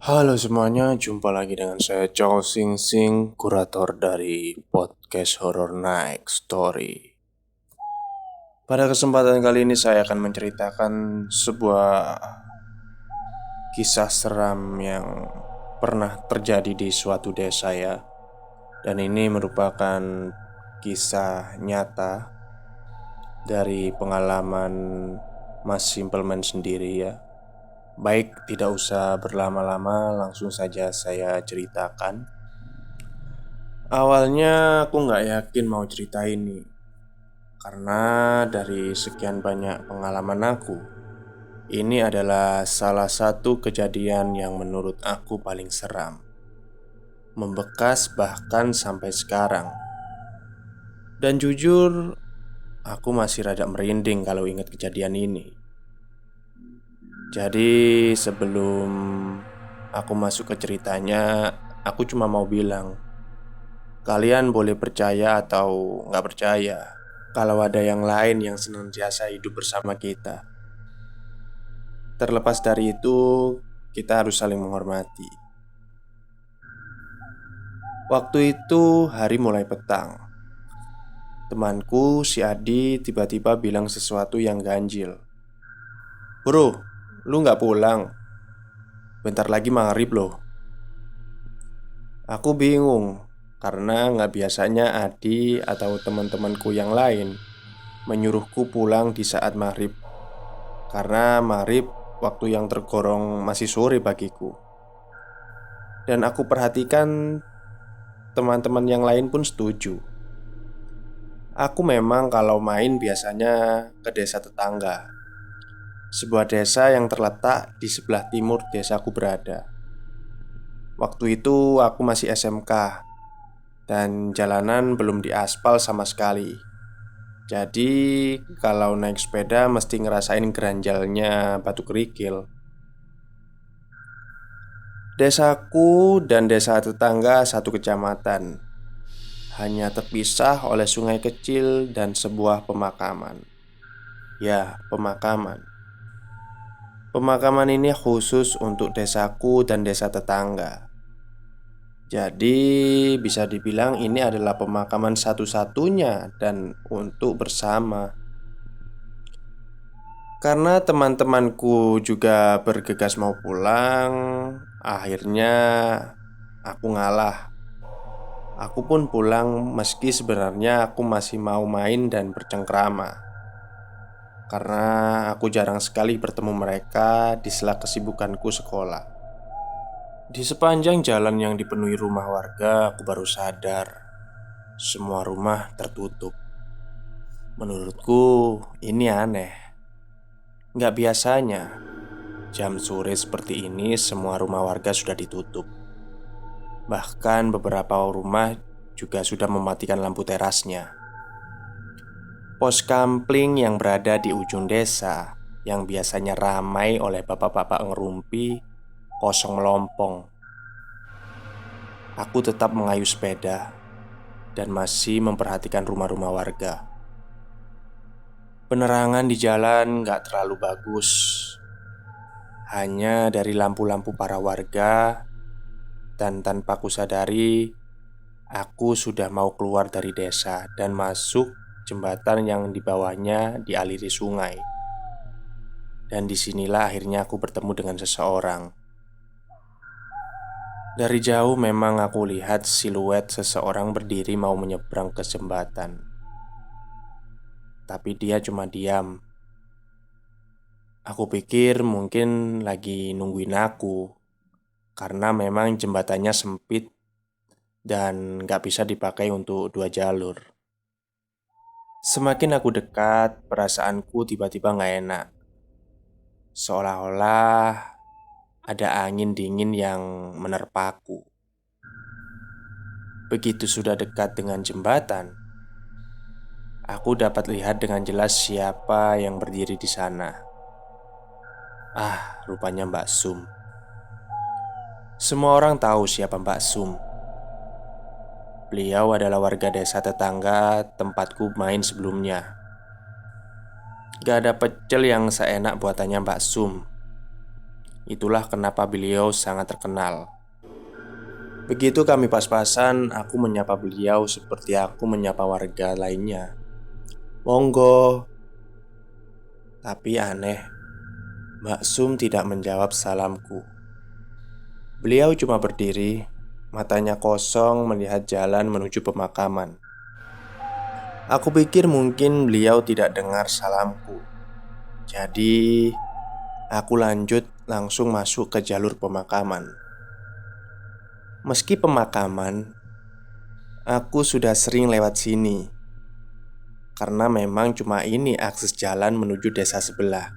Halo semuanya, jumpa lagi dengan saya Chow Sing Sing, kurator dari podcast Horror Night Story. Pada kesempatan kali ini saya akan menceritakan sebuah kisah seram yang pernah terjadi di suatu desa ya. Dan ini merupakan kisah nyata dari pengalaman Mas Simpleman sendiri ya. Baik, tidak usah berlama-lama, langsung saja saya ceritakan. Awalnya aku nggak yakin mau cerita ini karena dari sekian banyak pengalaman aku, ini adalah salah satu kejadian yang menurut aku paling seram, membekas bahkan sampai sekarang. Dan jujur, aku masih rada merinding kalau ingat kejadian ini. Jadi sebelum aku masuk ke ceritanya, aku cuma mau bilang, kalian boleh percaya atau nggak percaya kalau ada yang lain yang senantiasa hidup bersama kita. Terlepas dari itu, kita harus saling menghormati. Waktu itu hari mulai petang. Temanku si Adi tiba-tiba bilang sesuatu yang ganjil. Bro, lu nggak pulang? Bentar lagi maghrib loh. Aku bingung karena nggak biasanya Adi atau teman-temanku yang lain menyuruhku pulang di saat maghrib. Karena maghrib waktu yang tergolong masih sore bagiku. Dan aku perhatikan teman-teman yang lain pun setuju. Aku memang kalau main biasanya ke desa tetangga, sebuah desa yang terletak di sebelah timur desaku berada. Waktu itu aku masih SMK dan jalanan belum diaspal sama sekali. Jadi kalau naik sepeda mesti ngerasain geranjalnya batu kerikil. Desaku dan desa tetangga satu kecamatan, hanya terpisah oleh sungai kecil dan sebuah pemakaman. Ya, pemakaman. Pemakaman ini khusus untuk desaku dan desa tetangga. Jadi bisa dibilang ini adalah pemakaman satu-satunya dan untuk bersama. Karena teman-temanku juga bergegas mau pulang, akhirnya aku ngalah. Aku pun pulang meski sebenarnya aku masih mau main dan bercengkrama. Karena aku jarang sekali bertemu mereka di sela kesibukanku sekolah. Di sepanjang jalan yang dipenuhi rumah warga, aku baru sadar semua rumah tertutup. Menurutku ini aneh. Nggak biasanya jam sore seperti ini semua rumah warga sudah ditutup. Bahkan beberapa rumah juga sudah mematikan lampu terasnya. Pos kampling yang berada di ujung desa, yang biasanya ramai oleh bapak-bapak ngerumpi, kosong melompong. Aku tetap mengayuh sepeda dan masih memperhatikan rumah-rumah warga. Penerangan di jalan gak terlalu bagus. Hanya dari lampu-lampu para warga. Dan tanpa kusadari, aku sudah mau keluar dari desa dan masuk jembatan yang di bawahnya dialiri sungai. Dan disinilah akhirnya aku bertemu dengan seseorang. Dari jauh memang aku lihat siluet seseorang berdiri mau menyeberang ke jembatan. Tapi dia cuma diam. Aku pikir mungkin lagi nungguin aku, karena memang jembatannya sempit dan gak bisa dipakai untuk dua jalur. Semakin aku dekat, perasaanku tiba-tiba gak enak. Seolah-olah ada angin dingin yang menerpaku. Begitu sudah dekat dengan jembatan, aku dapat lihat dengan jelas siapa yang berdiri di sana. Ah, rupanya Mbak Sum. Semua orang tahu siapa Mbak Sum. Beliau adalah warga desa tetangga tempatku main sebelumnya. Gak ada pecel yang seenak buatannya Mbak Sum. Itulah kenapa beliau sangat terkenal. Begitu kami pas-pasan, aku menyapa beliau seperti aku menyapa warga lainnya. "Monggo." Tapi aneh, Mbak Sum tidak menjawab salamku. Beliau cuma berdiri, matanya kosong melihat jalan menuju pemakaman. Aku pikir mungkin beliau tidak dengar salamku. Jadi, aku lanjut langsung masuk ke jalur pemakaman. Meski pemakaman, aku sudah sering lewat sini karena memang cuma ini akses jalan menuju desa sebelah.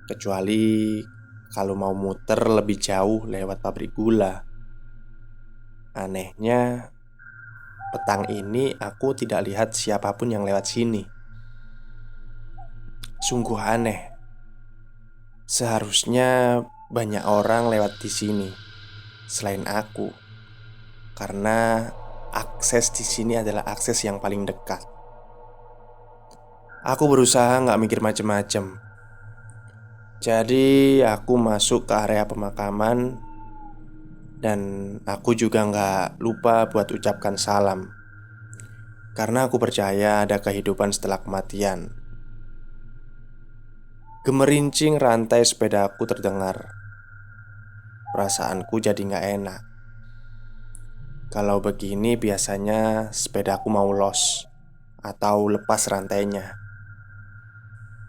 Kecuali kalau mau muter lebih jauh lewat pabrik gula. Anehnya, petang ini aku tidak lihat siapapun yang lewat sini. Sungguh aneh. Seharusnya banyak orang lewat di sini selain aku, karena akses di sini adalah akses yang paling dekat. Aku berusaha nggak mikir macem-macem. Jadi aku masuk ke area pemakaman. Dan aku juga nggak lupa buat ucapkan salam, karena aku percaya ada kehidupan setelah kematian. Gemerincing rantai sepedaku terdengar. Perasaanku jadi nggak enak. Kalau begini biasanya sepedaku mau los atau lepas rantainya.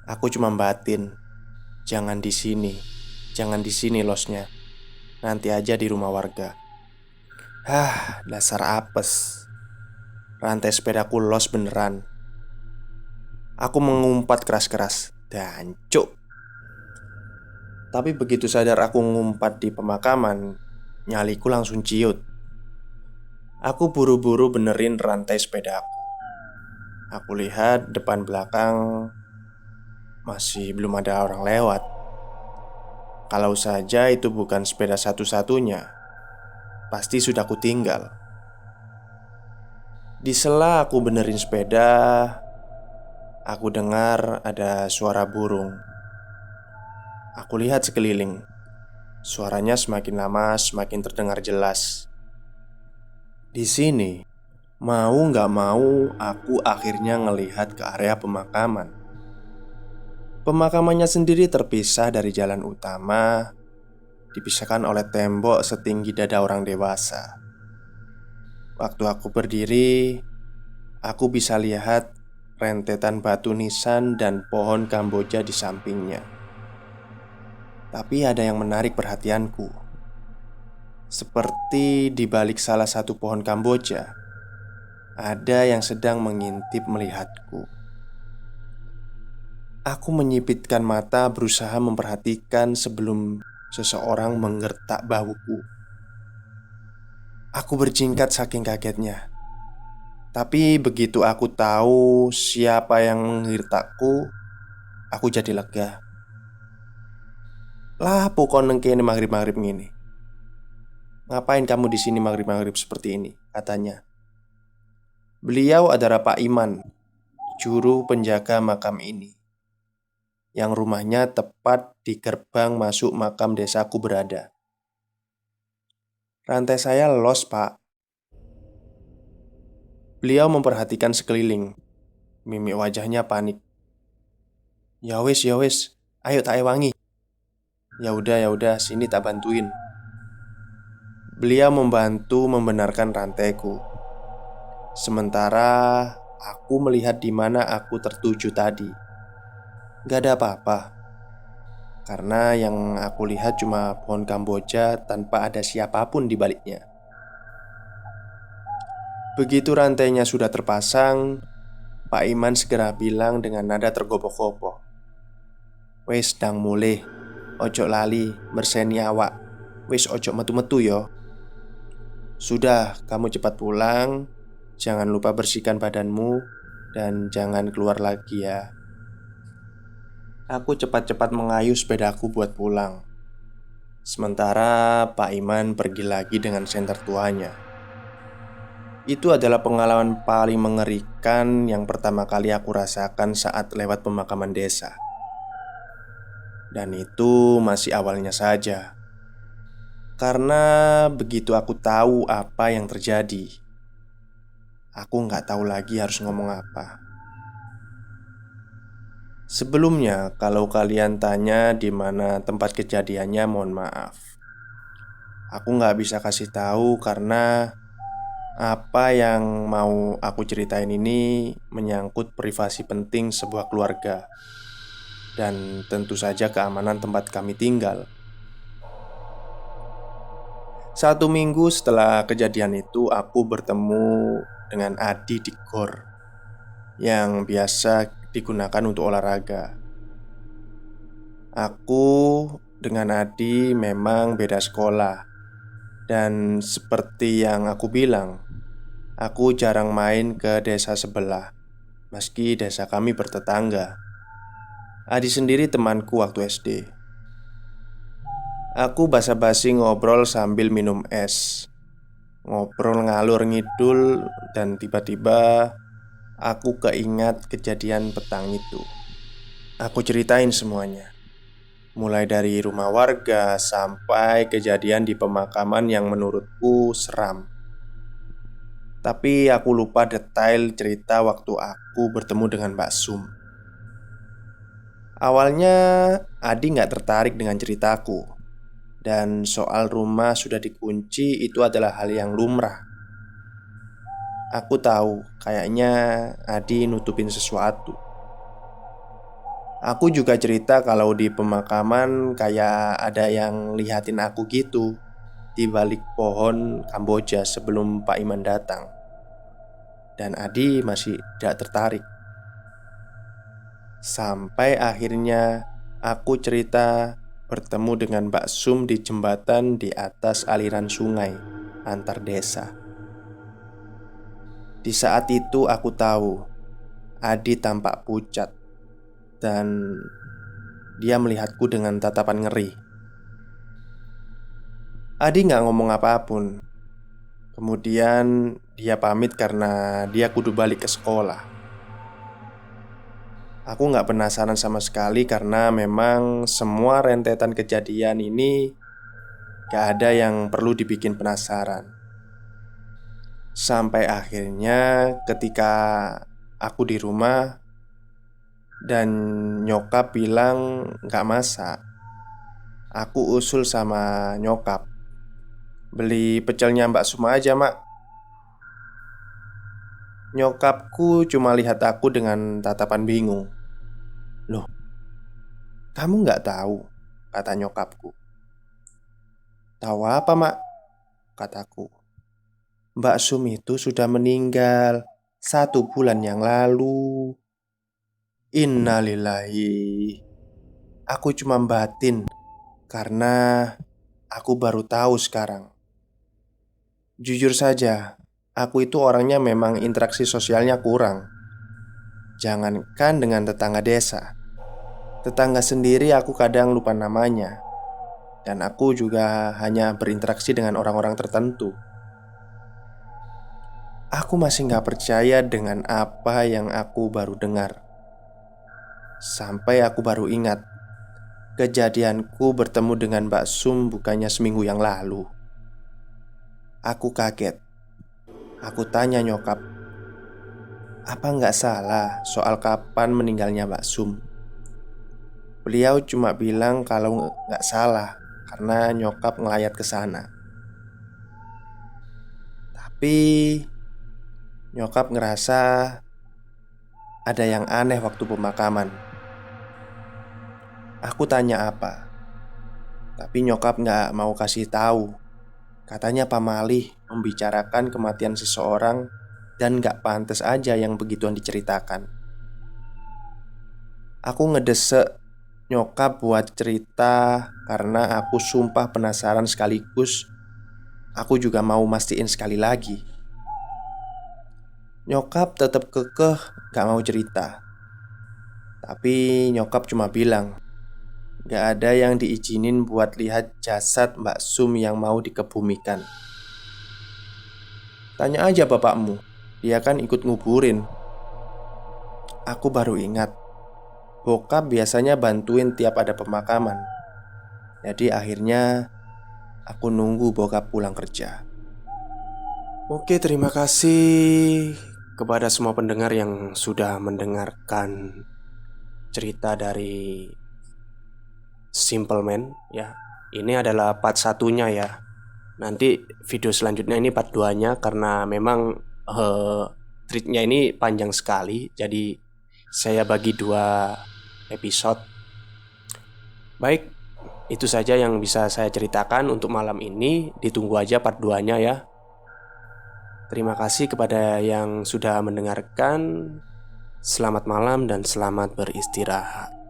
Aku cuma batin, jangan di sini, jangan di sini losnya. Nanti aja di rumah warga. Dasar apes. Rantai sepedaku los beneran. Aku mengumpat keras-keras. Dancuk. Tapi begitu sadar aku ngumpat di pemakaman, nyaliku langsung ciut. Aku buru-buru benerin rantai sepedaku. Aku lihat depan belakang masih belum ada orang lewat. Kalau saja itu bukan sepeda satu-satunya, pasti sudah aku tinggal. Di sela aku benerin sepeda, aku dengar ada suara burung. Aku lihat sekeliling. Suaranya semakin lama semakin terdengar jelas. Di sini, mau nggak mau, aku akhirnya ngelihat ke area pemakaman. Pemakamannya sendiri terpisah dari jalan utama, dipisahkan oleh tembok setinggi dada orang dewasa. Waktu aku berdiri, aku bisa lihat rentetan batu nisan dan pohon kamboja di sampingnya. Tapi ada yang menarik perhatianku. Seperti di balik salah satu pohon kamboja, ada yang sedang mengintip melihatku. Aku menyipitkan mata berusaha memperhatikan sebelum seseorang menggertak bahuku. Aku berjingkat saking kagetnya. Tapi begitu aku tahu siapa yang menggertakku, aku jadi lega. Lah pokoknya kene maghrib-maghrib gini. "Ngapain kamu di sini maghrib-maghrib seperti ini?" katanya. Beliau adalah Pak Iman, juru penjaga makam ini, yang rumahnya tepat di gerbang masuk makam desaku berada. "Rantai saya los, Pak." Beliau memperhatikan sekeliling. Mimik wajahnya panik. Ya wis, ayo tak ewangi." Ya udah, sini tak bantuin." Beliau membantu membenarkan rantaiku. Sementara aku melihat di mana aku tertuju tadi. Gak ada apa-apa, karena yang aku lihat cuma pohon kamboja tanpa ada siapapun di baliknya. Begitu rantainya sudah terpasang, Pak Iman segera bilang dengan nada tergopoh-gopoh, "Wis dang mulih, ojo lali merseni awak. Wis ojo metu-metu yo. Sudah, kamu cepat pulang. Jangan lupa bersihkan badanmu dan jangan keluar lagi ya." Aku cepat-cepat mengayuh sepedaku buat pulang. Sementara Pak Iman pergi lagi dengan senter tuanya. Itu adalah pengalaman paling mengerikan yang pertama kali aku rasakan saat lewat pemakaman desa. Dan itu masih awalnya saja. Karena begitu aku tahu apa yang terjadi, aku nggak tahu lagi harus ngomong apa. Sebelumnya, kalau kalian tanya di mana tempat kejadiannya, mohon maaf. Aku nggak bisa kasih tahu karena apa yang mau aku ceritain ini menyangkut privasi penting sebuah keluarga dan tentu saja keamanan tempat kami tinggal. 1 minggu setelah kejadian itu, aku bertemu dengan Adi di GOR yang biasa digunakan untuk olahraga. Aku dengan Adi memang beda sekolah, dan seperti yang aku bilang, aku jarang main ke desa sebelah, meski desa kami bertetangga. Adi sendiri temanku waktu SD. Aku basa-basi ngobrol sambil minum es. Ngobrol ngalur ngidul, dan tiba-tiba aku keingat kejadian petang itu. Aku ceritain semuanya, mulai dari rumah warga sampai kejadian di pemakaman yang menurutku seram. Tapi aku lupa detail cerita waktu aku bertemu dengan Mbak Sum. Awalnya Adi nggak tertarik dengan ceritaku, dan soal rumah sudah dikunci itu adalah hal yang lumrah. Aku tahu kayaknya Adi nutupin sesuatu. Aku juga cerita kalau di pemakaman kayak ada yang lihatin aku gitu di balik pohon Kamboja sebelum Pak Iman datang. Dan Adi masih tidak tertarik. Sampai akhirnya aku cerita bertemu dengan Mbak Sum di jembatan di atas aliran sungai antar desa. Di saat itu aku tahu Adi tampak pucat dan dia melihatku dengan tatapan ngeri. Adi nggak ngomong apapun. Kemudian dia pamit karena dia kudu balik ke sekolah. Aku nggak penasaran sama sekali karena memang semua rentetan kejadian ini gak ada yang perlu dibikin penasaran. Sampai akhirnya ketika aku di rumah dan nyokap bilang gak masak, aku usul sama nyokap, beli pecelnya Mbak Suma aja mak. Nyokapku cuma lihat aku dengan tatapan bingung. Loh, kamu nggak tahu? Kata nyokapku. Tahu apa mak? Kataku. Mbak Sum itu sudah meninggal 1 bulan yang lalu. Innalillahi. Aku cuma batin karena aku baru tahu sekarang. Jujur saja, aku itu orangnya memang interaksi sosialnya kurang. Jangankan dengan tetangga desa, tetangga sendiri aku kadang lupa namanya. Dan aku juga hanya berinteraksi dengan orang-orang tertentu. Aku masih gak percaya dengan apa yang aku baru dengar. Sampai aku baru ingat kejadianku bertemu dengan Mbak Sum bukannya seminggu yang lalu. Aku kaget. Aku tanya nyokap, apa nggak salah soal kapan meninggalnya Mbak Sum? Beliau cuma bilang kalau nggak salah karena nyokap ngelayat ke sana. Tapi nyokap ngerasa ada yang aneh waktu pemakaman. Aku tanya apa, tapi nyokap nggak mau kasih tahu. Katanya pamali membicarakan kematian seseorang dan nggak pantas aja yang begituan diceritakan. Aku ngedesek nyokap buat cerita karena aku sumpah penasaran sekaligus aku juga mau mastiin sekali lagi. Nyokap tetap kekeh gak mau cerita. Tapi nyokap cuma bilang gak ada yang diizinin buat lihat jasad Mbak Sum yang mau dikebumikan. Tanya aja bapakmu, dia kan ikut nguburin. Aku baru ingat bokap biasanya bantuin tiap ada pemakaman. Jadi akhirnya aku nunggu bokap pulang kerja. Oke, terima kasih kepada semua pendengar yang sudah mendengarkan cerita dari Simple Man ya. Ini adalah part satunya ya. Nanti video selanjutnya ini part 2-nya karena memang treatnya ini panjang sekali. Jadi saya bagi 2 episode. Baik, itu saja yang bisa saya ceritakan untuk malam ini. Ditunggu aja part 2-nya ya. Terima kasih kepada yang sudah mendengarkan. Selamat malam dan selamat beristirahat.